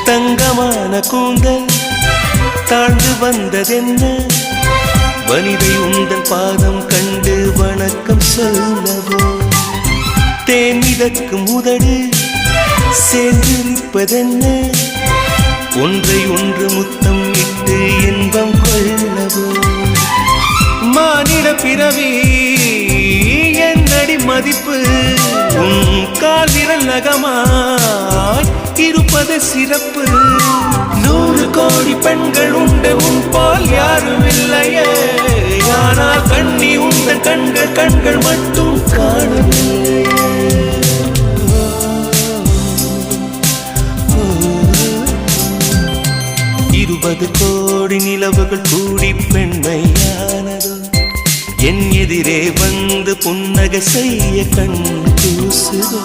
தங்கமான கூந்தல் தாழ்ந்து வந்ததென்ன வனிதை உந்தன் பாதம் கண்டு வணக்கம் சொல்லவோ தேன் மிதக்கும் உதடு சேர்ந்திருப்பதென்ன ஒன்றை ஒன்று முத்தம் இட்டு இன்பம் கொள்ளவோ மானிட பிறவி என்னடி மதிப்பு உன் கால் விரல் நகமாய் இருப்பது சிறப்பு 100 கோடி பெண்கள் உண்டு உன் பால் யாரும் இல்லையே ஆனால் கண்ணி உந்தன் கண்கள் மட்டும் காணவில்லையே 20 கோடி நிலவுகள் கூடி பெண்மையானதோ என் எதிரே வந்து புன்னகை செய்ய கண் கூசுதோ